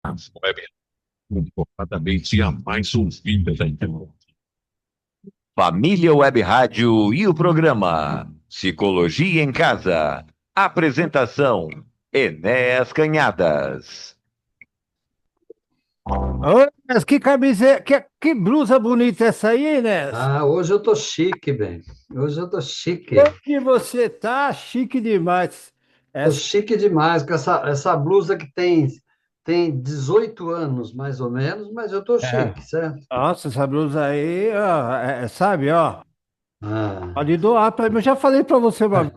Web, completamente a mais ouvida da internet. Família Web Rádio e o programa Psicologia em Casa. Apresentação: Enéas Canhadas. Ô, mas que camisa, que blusa bonita essa aí, Inês? Ah, hoje eu tô chique, bem. Hoje eu tô chique. Que você tá chique demais. Tô Essa, chique demais com essa blusa que tem 18 anos, mais ou menos, mas eu tô é. chique, certo? Nossa, essa blusa aí, ó, sabe, ó, Ah. pode doar para mim. Eu já falei para você uma vez.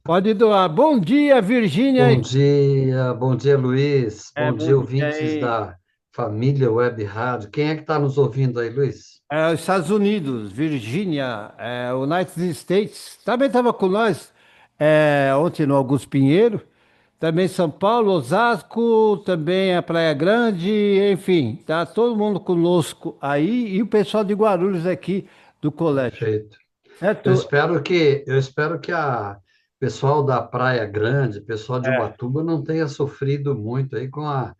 Pode doar. Bom dia, Virgínia. Bom dia, Luiz. Bom Bom dia, dia ouvintes aí. da família Web Rádio. Quem é que está nos ouvindo aí, Luiz? Os Estados Unidos, Virgínia, United States, também estava com nós ontem no Augusto Pinheiro, também São Paulo, Osasco, também a Praia Grande, enfim, tá todo mundo conosco aí e o pessoal de Guarulhos aqui do colégio, Perfeito. Eu certo? espero que eu espero que a pessoal da Praia Grande, pessoal de É. Ubatuba não tenha sofrido muito aí com a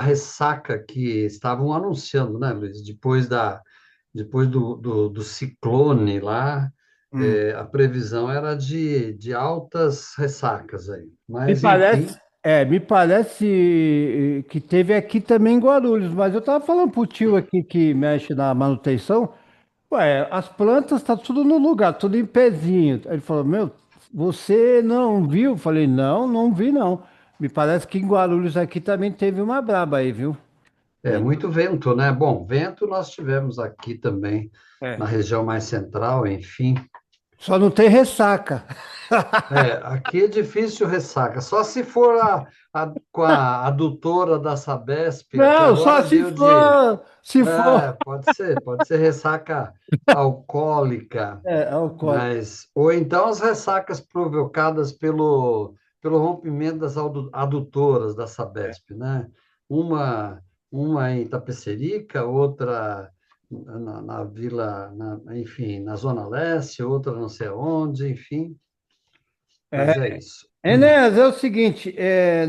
ressaca que estavam anunciando, né, Luiz? Depois do ciclone lá, Hum. a previsão era de altas ressacas aí. Me Mas, enfim, parece, me parece que teve aqui também em Guarulhos, mas eu estava falando pro tio aqui que mexe na manutenção. Ué, as plantas tá tudo no lugar, tudo em pezinho. Aí ele falou, meu, você não viu? Eu falei, não, não vi não. Me parece que em Guarulhos aqui também teve uma braba aí, viu? é muito vento, né? Bom, vento nós tivemos aqui também, na É. região mais central, enfim. Só não tem ressaca. Aqui é difícil ressaca, só se for com a adutora da Sabesp, que Não, só agora se deu de. for, se for. Pode ser ressaca alcoólica, Álcool. ou então as ressacas provocadas pelo rompimento das adutoras da Sabesp, né? Uma, uma em Itapecerica, outra na Vila, enfim, na Zona Leste, outra não sei onde, enfim, mas é isso. Enéas, é o seguinte,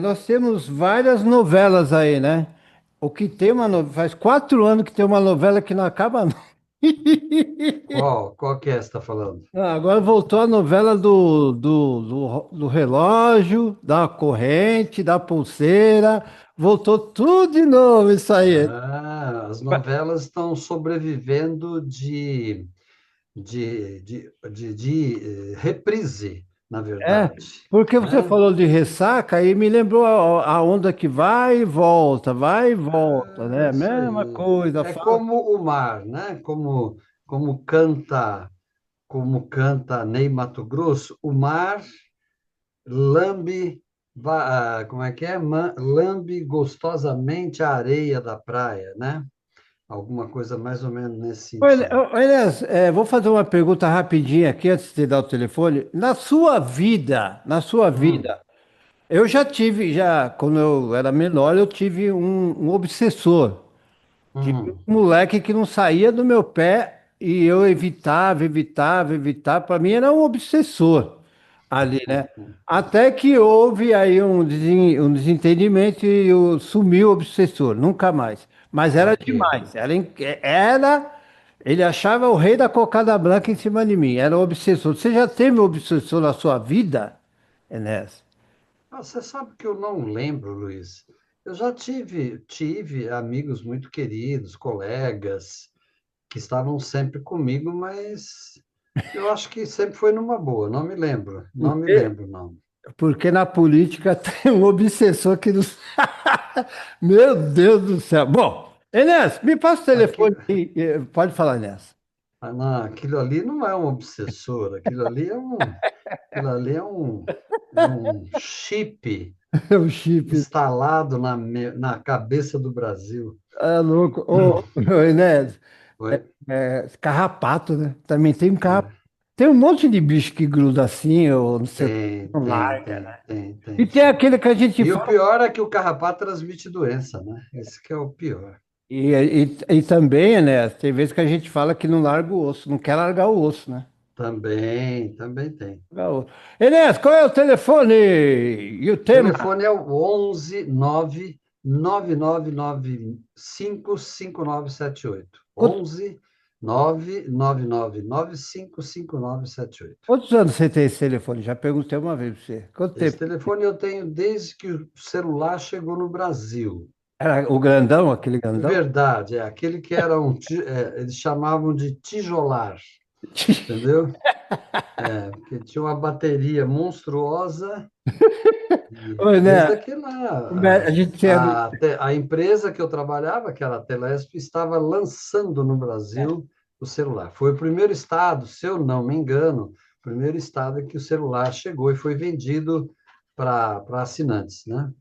nós temos várias novelas aí, né? O que tem uma novela, faz 4 anos que tem uma novela que não acaba, não. Qual que é que você está falando? Ah, agora voltou a novela do relógio, da corrente, da pulseira. Voltou tudo de novo isso aí. As novelas estão sobrevivendo de reprise, na É, verdade, porque você né? falou de ressaca e me lembrou a onda que vai e volta, né? Isso Mesma aí. coisa, É fala. como o mar, né? Como canta, como canta Ney Matogrosso, o mar lambe, como é que é? Lambe gostosamente a areia da praia, né? Alguma coisa mais ou menos nesse sentido. Elias, vou fazer uma pergunta rapidinha aqui antes de dar o telefone. Hum, Na sua vida, eu já tive, quando eu era menor, eu tive um obsessor. Tive hum, um moleque que não saía do meu pé e eu evitava, evitava, evitava. Para mim era um obsessor ali, né? Até que houve aí um desentendimento e sumiu o obsessor, nunca mais. Mas era ok. demais, ele achava o rei da cocada branca em cima de mim, era um obsessor. Você já teve um obsessor na sua vida, Enéas? Você sabe que eu não lembro, Luiz. Eu já tive amigos muito queridos, colegas, que estavam sempre comigo, mas eu acho que sempre foi numa boa. Não me lembro, não me Porque, lembro, não. porque na política tem um obsessor que não. Meu Deus do céu. Bom, Enéas, me passa o Aqui, telefone aí. Pode falar, Enéas. não, aquilo ali não é um obsessor, aquilo ali é um chip O chip. instalado na cabeça do Brasil. É louco. Ô, Enéas, Oi? carrapato, né? Também tem um carrapato. É. Tem um monte de bicho que gruda assim, ou não sei o que, Tem, não tem, larga, tem, né? tem, E tem, tem sim. aquele que a gente E o fala. pior é que o carrapato transmite doença, né? Esse que é o pior. E também, né? Tem vezes que a gente fala que não larga o osso, não quer largar o osso, né? Também tem. Legal. Enéas, qual é o telefone e o O tema? telefone é o 11 9 9995 5978. Quantos, 11 99995 5978. quantos anos você tem esse telefone? Já perguntei uma vez para você. Quanto Esse tempo? telefone eu tenho desde que o celular chegou no Brasil. Era o grandão, aquele grandão? Verdade, é aquele que era eles chamavam de tijolar, entendeu? Porque tinha uma bateria monstruosa e Oi, desde né? aquele A lá, gente tinha. a empresa que eu trabalhava, que era a Telesp, estava lançando no Brasil o celular. Foi o primeiro estado, se eu não me engano, o primeiro estado em que o celular chegou e foi vendido para assinantes, né?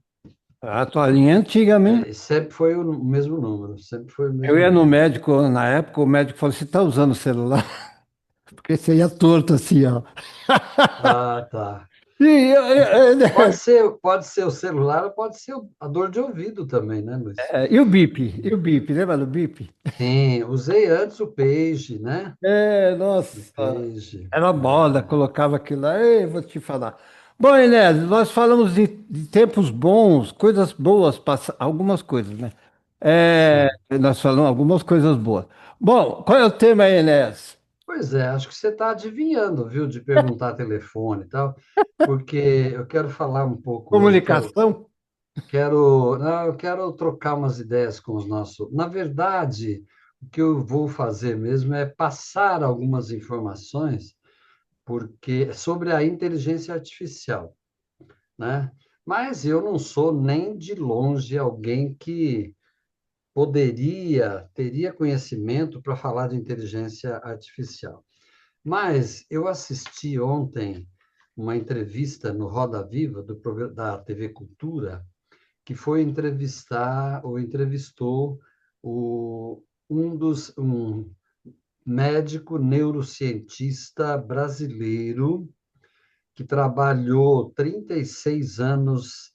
A toalhinha é antiga mesmo. E sempre foi o mesmo número, sempre foi o Eu mesmo ia no número. médico na época, o médico falou: você está usando o celular? Porque você ia torto assim, ó. Ah, tá. Pode ser o celular, ou pode ser a dor de ouvido também, né, Luiz? E o bip? E o bip? Lembra do bip? Sim, usei antes o Page, né? O Nossa. Page. Era moda, colocava aquilo lá. Ei, vou te falar. Bom, Inés, nós falamos de tempos bons, coisas boas, algumas coisas, né? É, Sim. nós falamos algumas coisas boas. Bom, qual é o tema aí, Inés? Pois é, acho que você está adivinhando, viu, de perguntar telefone e tal, porque eu quero falar um pouco hoje, Comunicação? não, eu quero trocar umas ideias com os nossos. Na verdade, o que eu vou fazer mesmo é passar algumas informações porque sobre a inteligência artificial, né? Mas eu não sou nem de longe alguém que teria conhecimento para falar de inteligência artificial. Mas eu assisti ontem uma entrevista no Roda Viva da TV Cultura, que foi entrevistou um médico neurocientista brasileiro que trabalhou 36 anos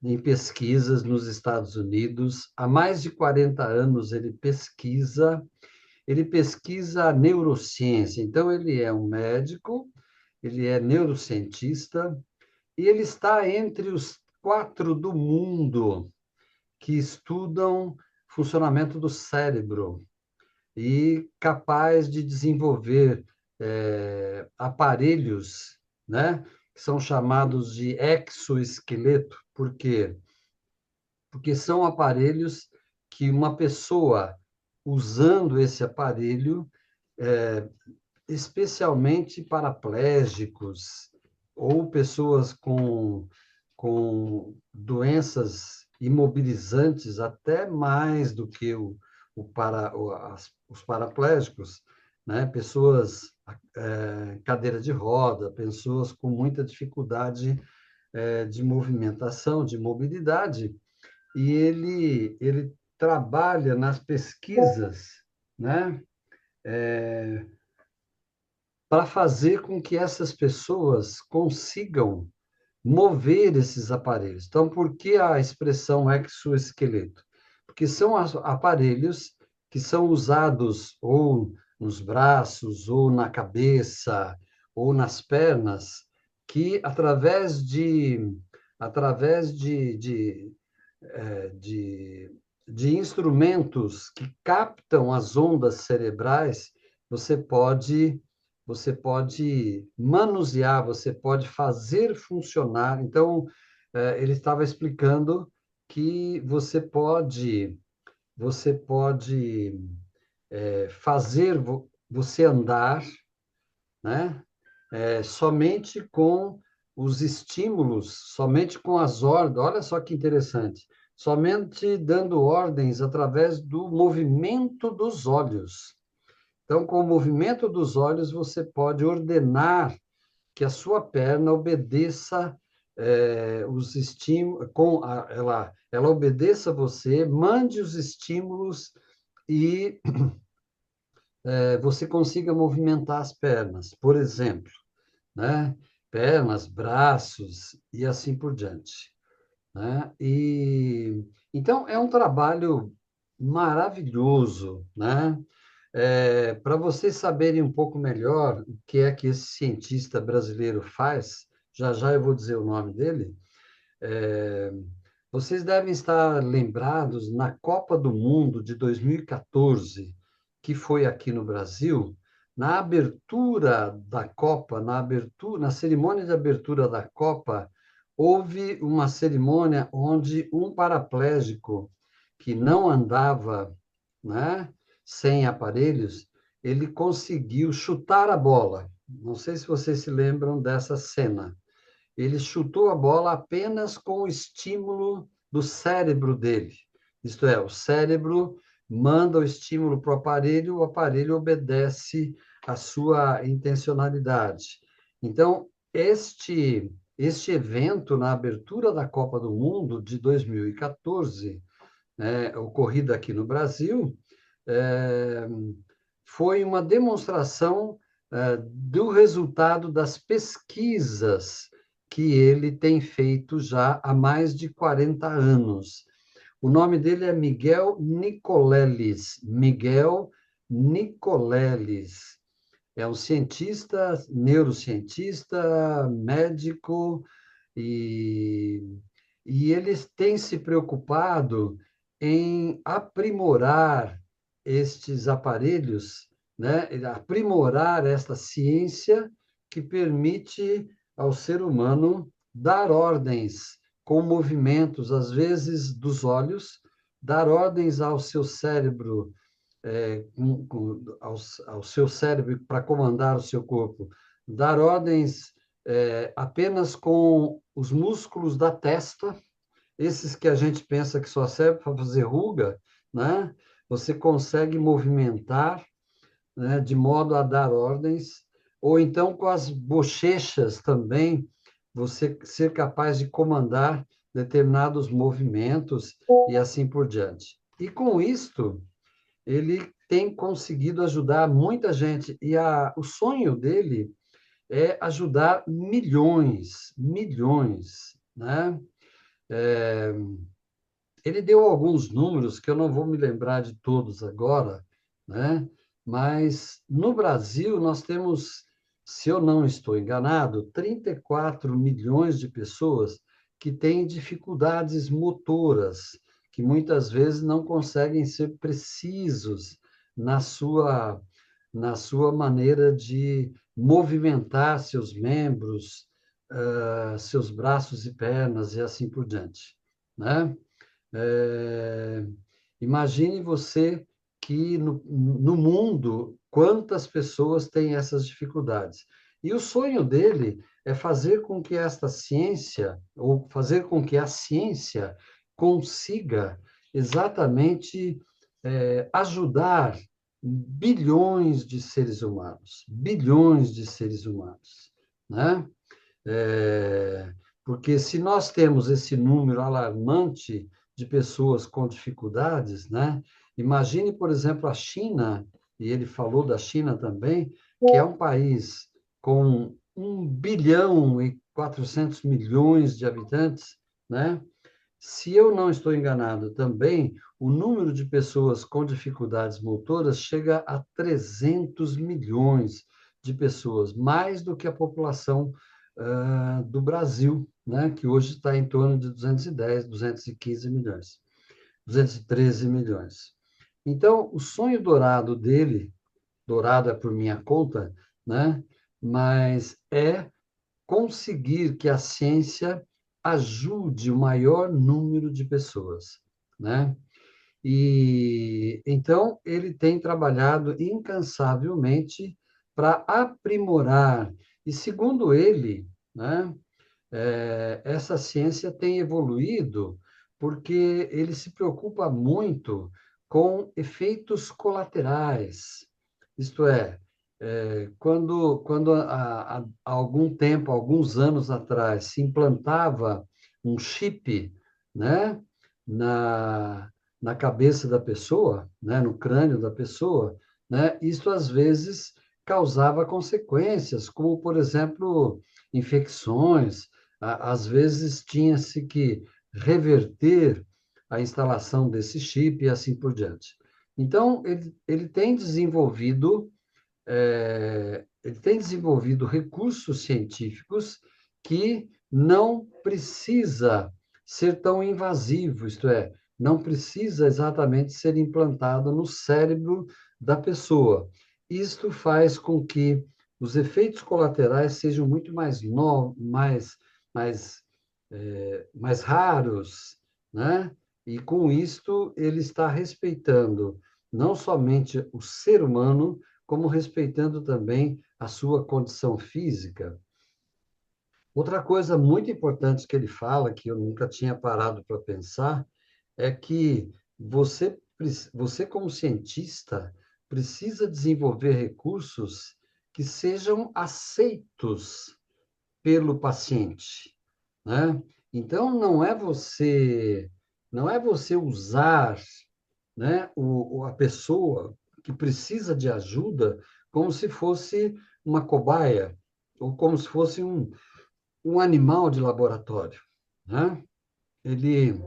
em pesquisas nos Estados Unidos. Há mais de 40 anos ele pesquisa a neurociência. Então, ele é um médico, ele é neurocientista, e ele está entre os 4 do mundo que estudam funcionamento do cérebro e capaz de desenvolver aparelhos, né, que são chamados de exoesqueleto. Por quê? Porque são aparelhos que uma pessoa usando esse aparelho, é, especialmente paraplégicos ou pessoas com doenças imobilizantes, até mais do que os paraplégicos, né? Pessoas cadeira de roda, pessoas com muita dificuldade de movimentação, de mobilidade, e ele trabalha nas pesquisas, né? Para fazer com que essas pessoas consigam mover esses aparelhos. Então, por que a expressão exoesqueleto? Porque são aparelhos que são usados ou nos braços, ou na cabeça, ou nas pernas, que através de instrumentos que captam as ondas cerebrais, você pode você pode manusear, você pode fazer funcionar. Então, ele estava explicando que você pode fazer você andar, né? Somente com os estímulos, somente com as ordens. Olha só que interessante. Somente dando ordens através do movimento dos olhos. Então, com o movimento dos olhos, você pode ordenar que a sua perna obedeça os estímulos, ela obedeça a você, mande os estímulos e você consiga movimentar as pernas, por exemplo, né? Pernas, braços e assim por diante, né? E então é um trabalho maravilhoso, né? Para vocês saberem um pouco melhor o que é que esse cientista brasileiro faz, já já eu vou dizer o nome dele, é, vocês devem estar lembrados na Copa do Mundo de 2014, que foi aqui no Brasil, na abertura da Copa, na cerimônia de abertura da Copa, houve uma cerimônia onde um paraplégico que não andava, né, sem aparelhos, ele conseguiu chutar a bola. Não sei se vocês se lembram dessa cena. Ele chutou a bola apenas com o estímulo do cérebro dele. Isto é, o cérebro manda o estímulo para o aparelho obedece à sua intencionalidade. Então, este evento na abertura da Copa do Mundo de 2014, ocorrido aqui no Brasil, é, foi uma demonstração do resultado das pesquisas que ele tem feito já há mais de 40 anos. O nome dele é Miguel Nicoleles. Miguel Nicoleles. É um cientista, neurocientista, médico, e, e ele tem se preocupado em aprimorar estes aparelhos, né? Aprimorar esta ciência que permite ao ser humano dar ordens com movimentos, às vezes dos olhos, dar ordens ao seu cérebro, ao seu cérebro para comandar o seu corpo, dar ordens apenas com os músculos da testa, esses que a gente pensa que só serve para fazer ruga, né? Você consegue movimentar, né, de modo a dar ordens, ou então com as bochechas também, você ser capaz de comandar determinados movimentos e assim por diante. E com isto, ele tem conseguido ajudar muita gente, e o sonho dele é ajudar milhões, milhões, né? Ele deu alguns números que eu não vou me lembrar de todos agora, né? Mas no Brasil nós temos, se eu não estou enganado, 34 milhões de pessoas que têm dificuldades motoras, que muitas vezes não conseguem ser precisos na sua maneira de movimentar seus membros, seus braços e pernas e assim por diante, né? É, Imagine você que no mundo, quantas pessoas têm essas dificuldades. E o sonho dele é fazer com que esta ciência, ou fazer com que a ciência consiga exatamente ajudar bilhões de seres humanos, né? É, Porque se nós temos esse número alarmante de pessoas com dificuldades, né? Imagine, por exemplo, a China, e ele falou da China também, que é um país com 1,4 bilhão de habitantes, né? Se eu não estou enganado também, o número de pessoas com dificuldades motoras chega a 300 milhões de pessoas, mais do que a população do Brasil, né, que hoje está em torno de 210, 215 milhões, 213 milhões. Então, o sonho dourado dele, dourado é por minha conta, né, mas é conseguir que a ciência ajude o maior número de pessoas, né? E então ele tem trabalhado incansavelmente para aprimorar. E segundo ele, né, essa ciência tem evoluído porque ele se preocupa muito com efeitos colaterais. Isto é, quando há algum tempo, alguns anos atrás, se implantava um chip, né, na, na cabeça da pessoa, né, no crânio da pessoa, né, isso às vezes causava consequências, como, por exemplo, infecções. Às vezes tinha-se que reverter a instalação desse chip e assim por diante. Então, ele tem desenvolvido recursos científicos que não precisa ser tão invasivo, isto é, não precisa exatamente ser implantado no cérebro da pessoa. Isto faz com que os efeitos colaterais sejam muito mais raros, né? E com isto ele está respeitando não somente o ser humano, como respeitando também a sua condição física. Outra coisa muito importante que ele fala, que eu nunca tinha parado para pensar, é que você como cientista, precisa desenvolver recursos que sejam aceitos pelo paciente, né? Então, não é você usar, né, a pessoa que precisa de ajuda como se fosse uma cobaia, ou como se fosse um animal de laboratório, né? Ele,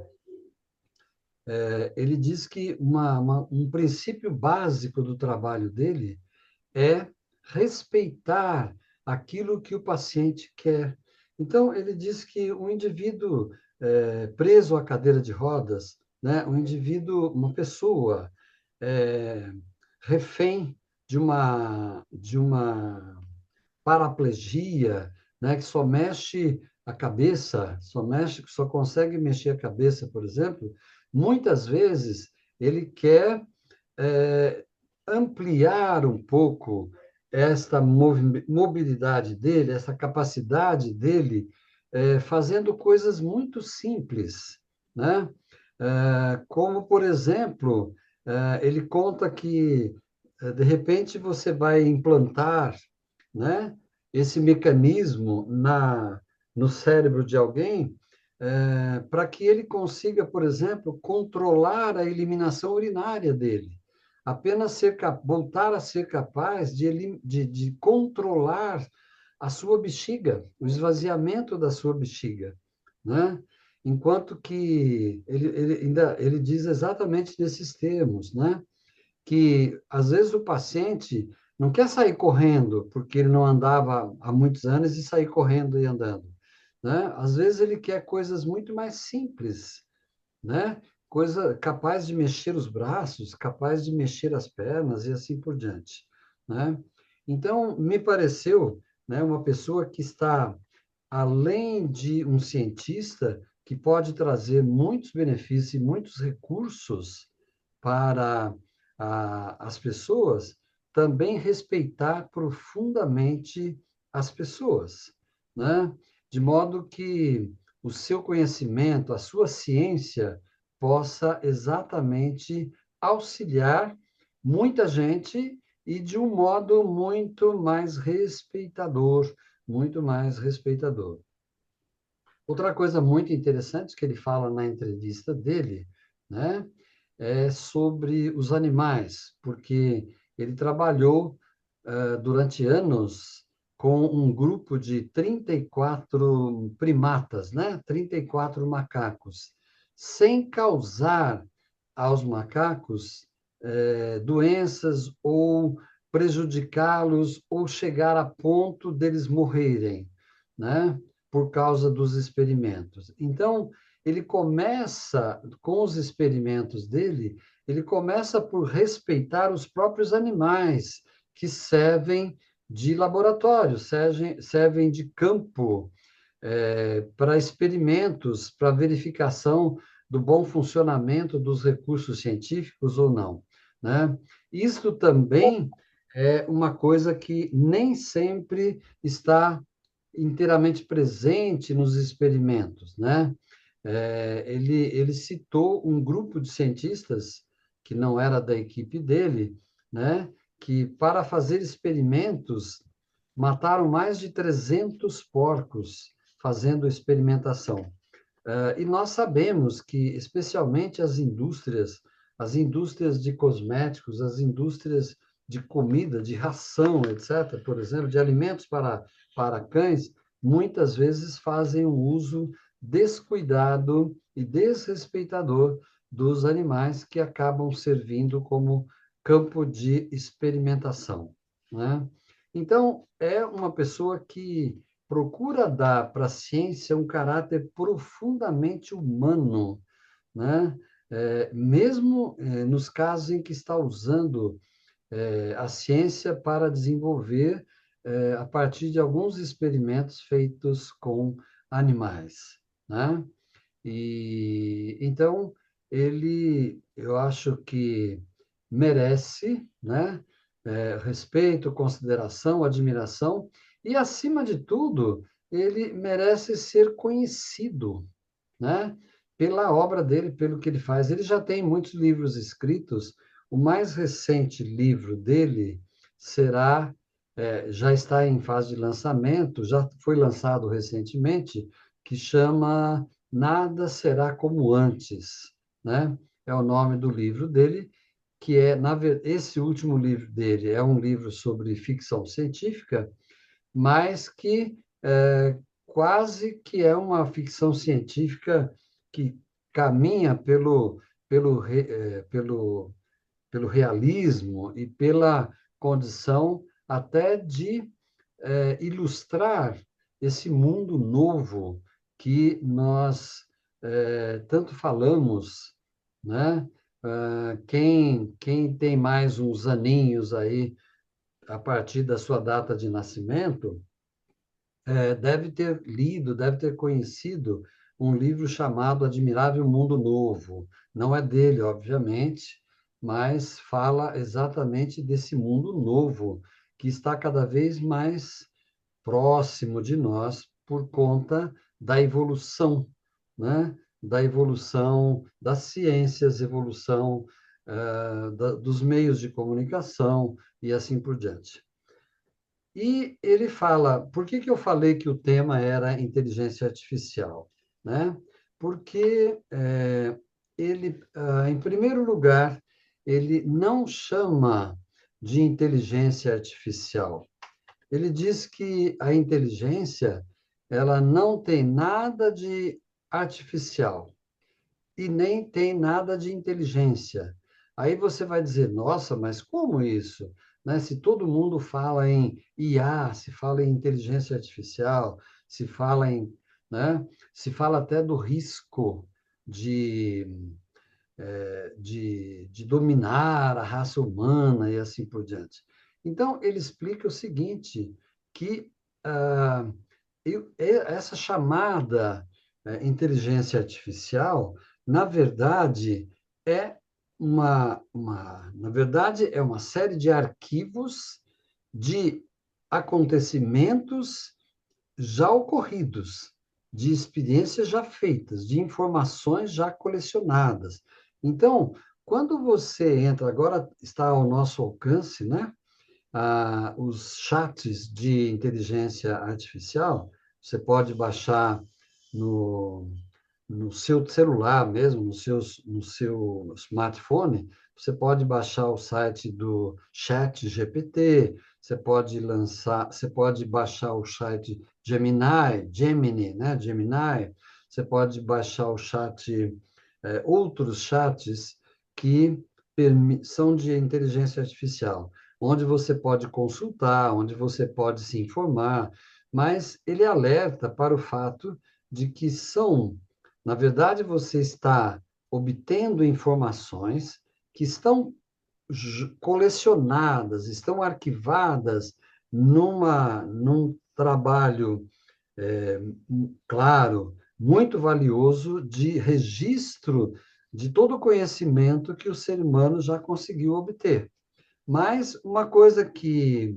ele diz que um princípio básico do trabalho dele é respeitar aquilo que o paciente quer. Então, ele diz que um indivíduo preso à cadeira de rodas, né, um indivíduo, uma pessoa é, refém de uma paraplegia, né, que só mexe a cabeça, só consegue mexer a cabeça, por exemplo, muitas vezes ele quer é, ampliar um pouco esta mobilidade dele, essa capacidade dele, fazendo coisas muito simples, né? Como, por exemplo, ele conta que, de repente, você vai implantar, né, esse mecanismo no cérebro de alguém, para que ele consiga, por exemplo, controlar a eliminação urinária dele. Apenas voltar a ser capaz de controlar a sua bexiga, o esvaziamento da sua bexiga, né? Enquanto que ele diz exatamente nesses termos, né? Que às vezes o paciente não quer sair correndo, porque ele não andava há muitos anos e sair correndo e andando, né? Às vezes ele quer coisas muito mais simples, né? Coisa capaz de mexer os braços, capaz de mexer as pernas e assim por diante, né? Então, me pareceu, né, uma pessoa que está além de um cientista que pode trazer muitos benefícios e muitos recursos para as pessoas, também respeitar profundamente as pessoas, né? De modo que o seu conhecimento, a sua ciência, possa exatamente auxiliar muita gente e de um modo muito mais respeitador, muito mais respeitador. Outra coisa muito interessante que ele fala na entrevista dele, né, é sobre os animais, porque ele trabalhou durante anos com um grupo de 34 primatas, né, 34 macacos, sem causar aos macacos doenças ou prejudicá-los ou chegar a ponto deles morrerem, né? Por causa dos experimentos. Então, ele começa, com os experimentos dele, ele começa por respeitar os próprios animais que servem de laboratório, servem de campo para experimentos, para verificação do bom funcionamento dos recursos científicos ou não, né? Isso também é uma coisa que nem sempre está inteiramente presente nos experimentos, né? Ele citou um grupo de cientistas que não era da equipe dele, né? Que para fazer experimentos mataram mais de 300 porcos fazendo experimentação. E nós sabemos que, especialmente as indústrias de cosméticos, as indústrias de comida, de ração, etc., por exemplo, de alimentos para cães, muitas vezes fazem um uso descuidado e desrespeitador dos animais que acabam servindo como campo de experimentação, né? Então, é uma pessoa que procura dar para a ciência um caráter profundamente humano, né? Mesmo nos casos em que está usando a ciência para desenvolver a partir de alguns experimentos feitos com animais, né? E então eu acho que merece, né, respeito, consideração, admiração e, acima de tudo, ele merece ser conhecido, né, pela obra dele, pelo que ele faz. Ele já tem muitos livros escritos. O mais recente livro dele será já está em fase de lançamento, já foi lançado recentemente, que chama Nada Será Como Antes, né? É o nome do livro dele, que esse último livro dele é um livro sobre ficção científica, mas que quase que é uma ficção científica que caminha pelo realismo e pela condição até de ilustrar esse mundo novo que nós tanto falamos, né? Quem tem mais uns aninhos aí a partir da sua data de nascimento, deve ter lido, deve ter conhecido um livro chamado Admirável Mundo Novo. Não é dele, obviamente, mas fala exatamente desse mundo novo que está cada vez mais próximo de nós por conta da evolução, né? Da evolução das ciências, evolução dos meios de comunicação e assim por diante. E ele fala, por que que eu falei que o tema era inteligência artificial, né? Porque em primeiro lugar, ele não chama de inteligência artificial. Ele diz que a inteligência, ela não tem nada de artificial e nem tem nada de inteligência. Aí você vai dizer, nossa, mas como isso? Né? Se todo mundo fala em IA, se fala em inteligência artificial, se fala em, né? Se fala até do risco de, de dominar a raça humana e assim por diante. Então, ele explica o seguinte, que essa chamada inteligência artificial, na verdade, na verdade, é uma série de arquivos de acontecimentos já ocorridos, de experiências já feitas, de informações já colecionadas. Então, quando você entra, agora está ao nosso alcance, né? Os chats de inteligência artificial, você pode baixar no, no seu celular mesmo, no seu smartphone, você pode baixar o site do Chat GPT, você pode baixar o site Gemini, né? Gemini, você pode baixar o chat, outros chats que são de inteligência artificial, onde você pode consultar, onde você pode se informar, mas ele alerta para o fato de que na verdade, você está obtendo informações que estão colecionadas, estão arquivadas num trabalho, é, claro, muito valioso de registro de todo o conhecimento que o ser humano já conseguiu obter. Mas uma coisa que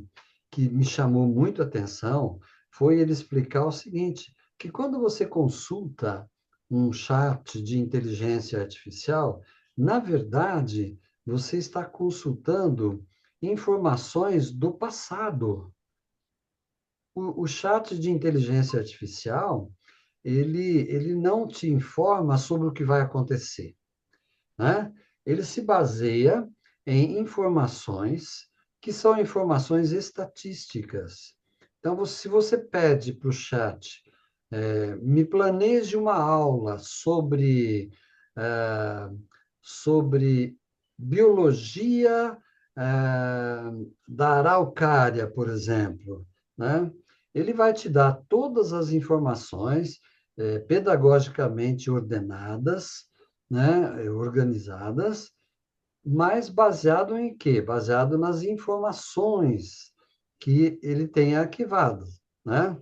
me chamou muito a atenção foi ele explicar o seguinte, que quando você consulta um chat de inteligência artificial, na verdade, você está consultando informações do passado. O chat de inteligência artificial, ele não te informa sobre o que vai acontecer, né? Ele se baseia em informações que são informações estatísticas. Então, se você pede para o chat, me planeje uma aula sobre sobre biologia da araucária, por exemplo, né? Ele vai te dar todas as informações pedagogicamente ordenadas, né? Organizadas, mas baseado em quê? Baseado nas informações que ele tem arquivadas, né?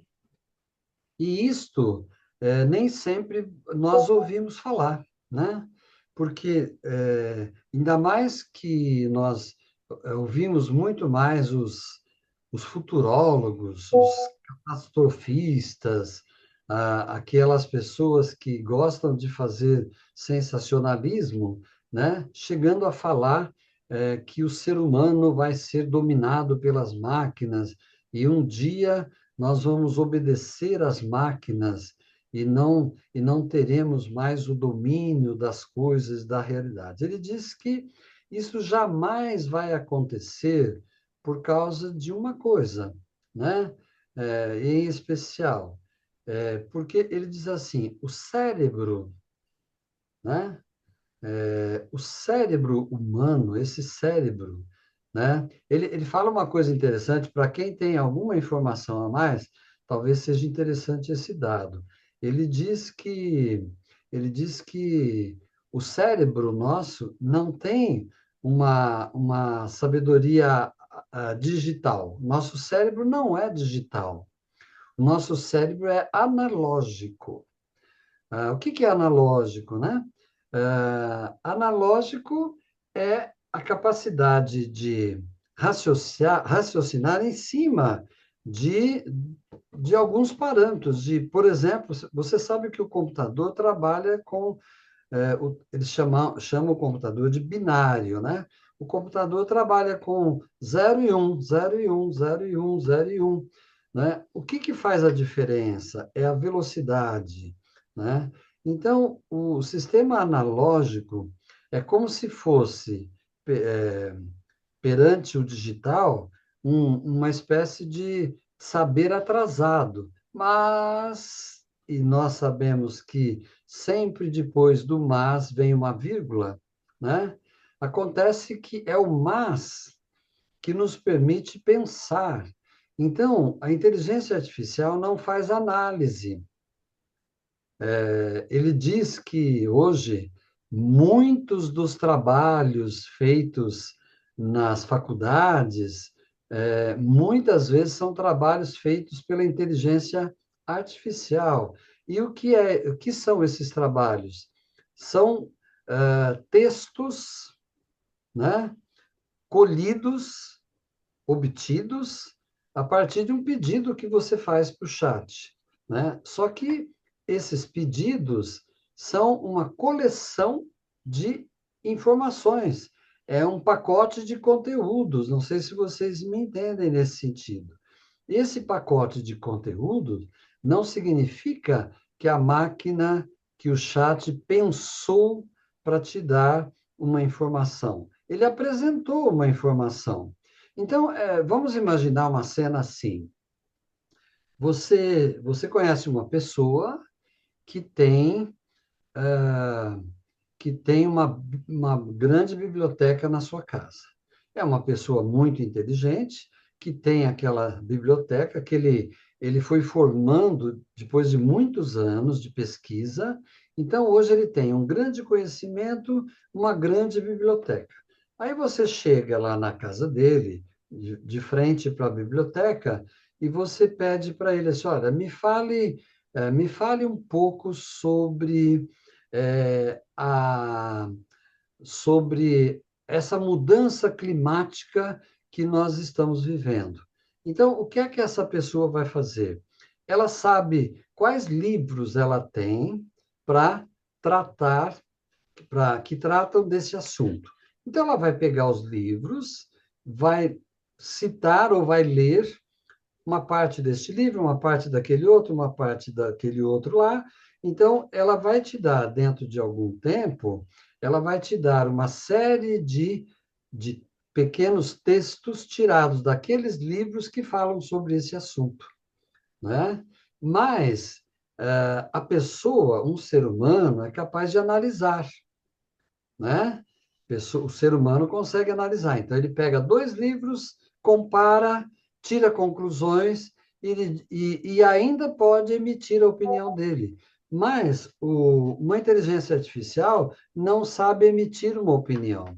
E isto nem sempre nós ouvimos falar, né? Porque, ainda mais que nós ouvimos muito mais os futurólogos, os catastrofistas, aquelas pessoas que gostam de fazer sensacionalismo, né? Chegando a falar que o ser humano vai ser dominado pelas máquinas e um dia nós vamos obedecer às máquinas e não teremos mais o domínio das coisas, da realidade. Ele diz que isso jamais vai acontecer por causa de uma coisa, né? Em especial, porque ele diz assim, o cérebro, né? O cérebro humano, esse cérebro, né? Ele fala uma coisa interessante, para quem tem alguma informação a mais, talvez seja interessante esse dado. Ele diz que, ele diz que o cérebro nosso não tem uma sabedoria digital. Nosso cérebro não é digital. O nosso cérebro é analógico. O que que é analógico, né? Analógico é a capacidade de raciocinar em cima de, de alguns parâmetros. Por exemplo, você sabe que o computador trabalha com, eles chamam o computador de binário, né? O computador trabalha com 0 e 1, 0 e 1, 0 e 1, 0 e 1, né? O que que faz a diferença? É a velocidade, né? Então, o sistema analógico é como se fosse, perante o digital, uma espécie de saber atrasado. Mas, e nós sabemos que sempre depois do mas vem uma vírgula, né? Acontece que é o mas que nos permite pensar. Então, a inteligência artificial não faz análise. Ele diz que hoje muitos dos trabalhos feitos nas faculdades, muitas vezes são trabalhos feitos pela inteligência artificial. E o que são esses trabalhos? São textos, né, colhidos, obtidos a partir de um pedido que você faz para o chat, né? Só que esses pedidos são uma coleção de informações, é um pacote de conteúdos. Não sei se vocês me entendem nesse sentido. Esse pacote de conteúdos não significa que a máquina, que o chat pensou para te dar uma informação. Ele apresentou uma informação. Então, vamos imaginar uma cena assim. Você conhece uma pessoa que tem, uma grande biblioteca na sua casa. É uma pessoa muito inteligente, que tem aquela biblioteca que ele foi formando depois de muitos anos de pesquisa. Então, hoje ele tem um grande conhecimento, uma grande biblioteca. Aí você chega lá na casa dele, de frente para a biblioteca, e você pede para ele assim, olha, me fale um pouco eh, a, sobre essa mudança climática que nós estamos vivendo. Então, o que é que essa pessoa vai fazer? Ela sabe quais livros ela tem para tratar, que tratam desse assunto. Então, ela vai pegar os livros, vai citar ou vai ler uma parte deste livro, uma parte daquele outro, uma parte daquele outro lá. Então, ela vai te dar, dentro de algum tempo, ela vai te dar uma série de pequenos textos tirados daqueles livros que falam sobre esse assunto, né? Mas a pessoa, um ser humano, é capaz de analisar. né? O ser humano consegue analisar. Então, ele pega dois livros, compara, tira conclusões e ainda pode emitir a opinião dele. Mas uma inteligência artificial não sabe emitir uma opinião.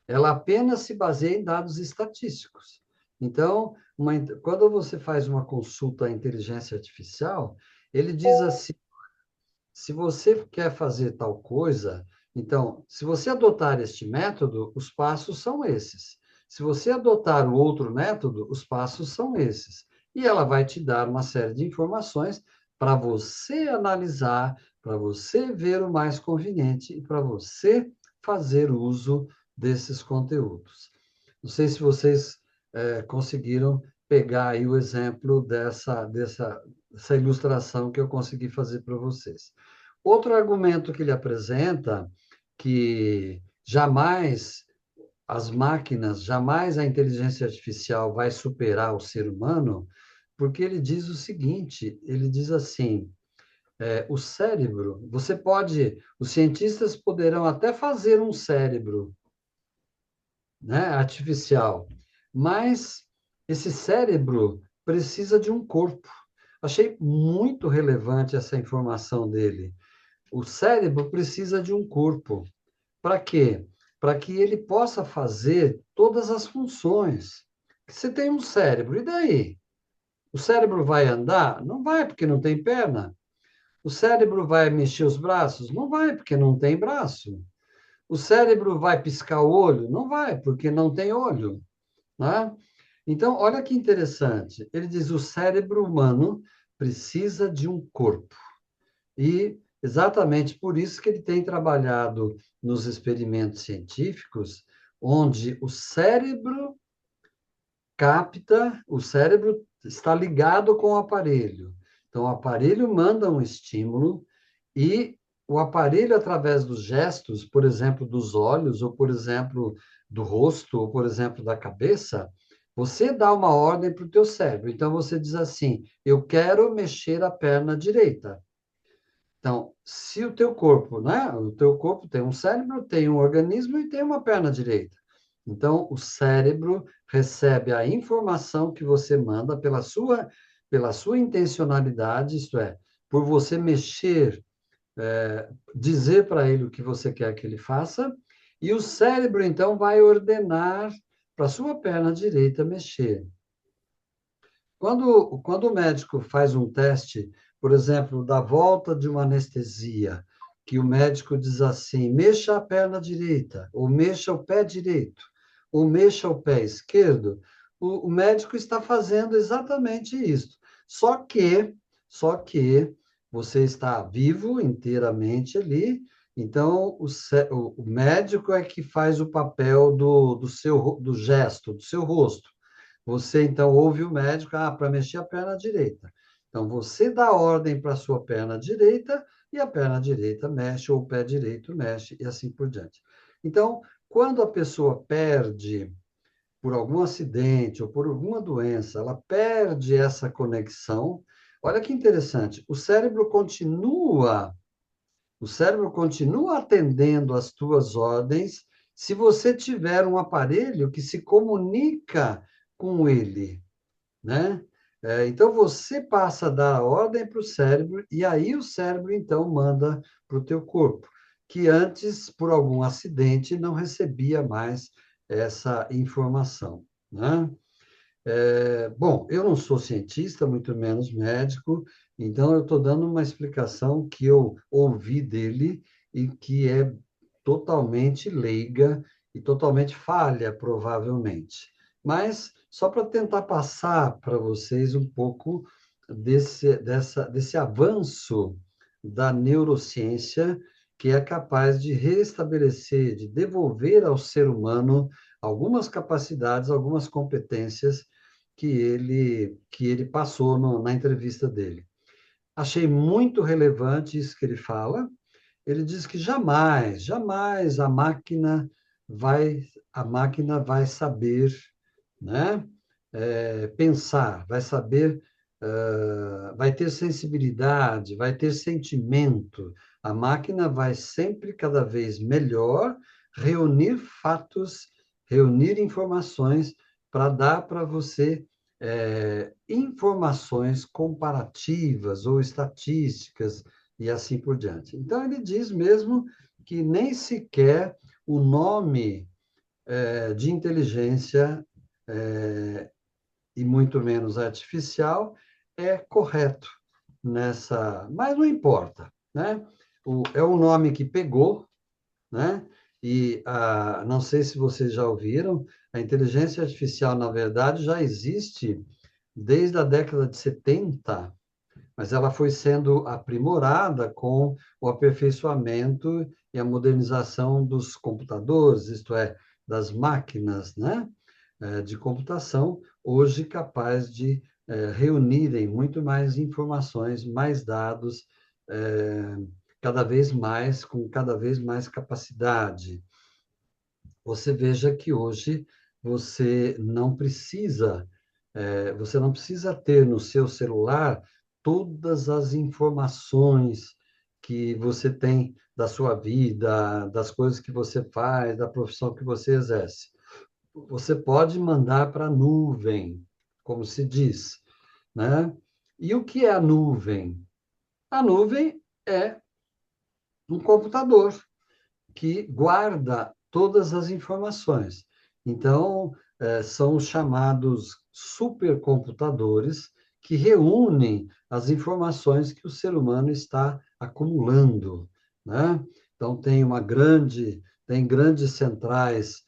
Ela apenas se baseia em dados estatísticos. Então, quando você faz uma consulta à inteligência artificial, ele diz assim: se você quer fazer tal coisa, então, se você adotar este método, os passos são esses. Se você adotar o outro método, os passos são esses. E ela vai te dar uma série de informações para você analisar, para você ver o mais conveniente e para você fazer uso desses conteúdos. Não sei se vocês conseguiram pegar aí o exemplo dessa ilustração que eu consegui fazer para vocês. Outro argumento que ele apresenta, que jamais as máquinas, jamais a inteligência artificial vai superar o ser humano, porque ele diz o seguinte, ele diz assim, o cérebro, os cientistas poderão até fazer um cérebro, né, artificial, mas esse cérebro precisa de um corpo. Achei muito relevante essa informação dele. O cérebro precisa de um corpo. Para quê? Para que ele possa fazer todas as funções. Você tem um cérebro, e daí? O cérebro vai andar? Não vai, porque não tem perna. O cérebro vai mexer os braços? Não vai, porque não tem braço. O cérebro vai piscar o olho? Não vai, porque não tem olho, né? Então, olha que interessante. Ele diz: o cérebro humano precisa de um corpo. E exatamente por isso que ele tem trabalhado nos experimentos científicos, onde o cérebro está ligado com o aparelho. Então, o aparelho manda um estímulo e o aparelho, através dos gestos, por exemplo, dos olhos, ou por exemplo, do rosto, ou por exemplo, da cabeça, você dá uma ordem para o teu cérebro. Então, você diz assim: eu quero mexer a perna direita. Então, se o teu corpo, né? O teu corpo tem um cérebro, tem um organismo e tem uma perna direita. Então, o cérebro recebe a informação que você manda pela sua intencionalidade, isto é, por você mexer, dizer para ele o que você quer que ele faça, e o cérebro, então, vai ordenar para a sua perna direita mexer. Quando o médico faz um teste, por exemplo, da volta de uma anestesia, que o médico diz assim: mexa a perna direita, ou mexa o pé direito, ou mexa o pé esquerdo, o médico está fazendo exatamente isso. Só que você está vivo inteiramente ali, então o médico é que faz o papel do gesto, do seu rosto. Você, então, ouve o médico, para mexer a perna direita. Então, você dá ordem para a sua perna direita e a perna direita mexe, ou o pé direito mexe, e assim por diante. Então, quando a pessoa perde, por algum acidente ou por alguma doença, ela perde essa conexão, olha que interessante, o cérebro continua atendendo às tuas ordens se você tiver um aparelho que se comunica com ele, né? Então, você passa a dar a ordem para o cérebro e aí o cérebro, então, manda para o teu corpo, que antes, por algum acidente, não recebia mais essa informação, né? Bom, eu não sou cientista, muito menos médico, então eu estou dando uma explicação que eu ouvi dele e que é totalmente leiga e totalmente falha, provavelmente. Mas só para tentar passar para vocês um pouco desse avanço da neurociência, que é capaz de restabelecer, de devolver ao ser humano algumas capacidades, algumas competências que ele passou na entrevista dele. Achei muito relevante isso que ele fala. Ele diz que jamais, jamais a máquina vai saber, né, pensar, vai saber, vai ter sensibilidade, vai ter sentimento, A máquina vai sempre cada vez melhor reunir fatos, reunir informações para dar para você informações comparativas ou estatísticas e assim por diante. Então, ele diz mesmo que nem sequer o nome de inteligência, e muito menos artificial, é correto nessa. Mas não importa, né? É um nome que pegou, né? E não sei se vocês já ouviram, a inteligência artificial, na verdade, já existe desde a década de 70, mas ela foi sendo aprimorada com o aperfeiçoamento e a modernização dos computadores, isto é, das máquinas, né, de computação, hoje capaz de reunirem muito mais informações, mais dados, cada vez mais, com cada vez mais capacidade. Você veja que hoje você não precisa ter no seu celular todas as informações que você tem da sua vida, das coisas que você faz, da profissão que você exerce. Você pode mandar para a nuvem, como se diz, né? E o que é a nuvem? A nuvem é um computador que guarda todas as informações. Então, são os chamados supercomputadores que reúnem as informações que o ser humano está acumulando, né? Então, tem grandes centrais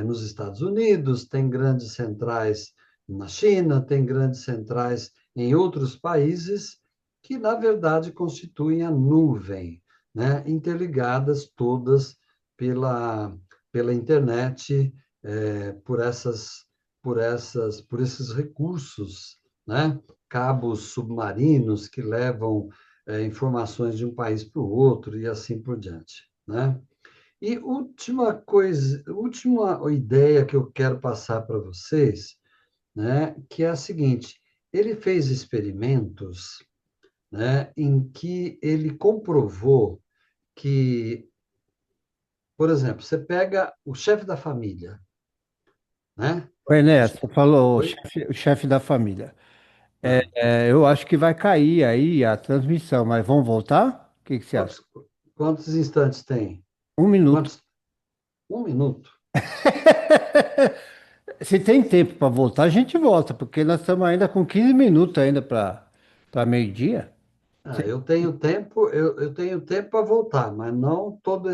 nos Estados Unidos, tem grandes centrais na China, tem grandes centrais em outros países que, na verdade, constituem a nuvem, né, interligadas todas pela, pela internet, por esses recursos, né? Cabos submarinos que levam informações de um país para o outro e assim por diante, né? E última ideia que eu quero passar para vocês, né, que é a seguinte: ele fez experimentos, né, em que ele comprovou que, por exemplo, você pega o chefe da família, né? O O Ernesto, che- você falou Oi? o chefe da família. Ah, Eu acho que vai cair aí a transmissão, mas vamos voltar? O que que você acha? quantos, quantos instantes tem? 1 minuto. Quantos? 1 minuto? Se tem tempo para voltar, a gente volta, porque nós estamos ainda com 15 minutos ainda para meio-dia. Eu tenho tempo para voltar, mas não todo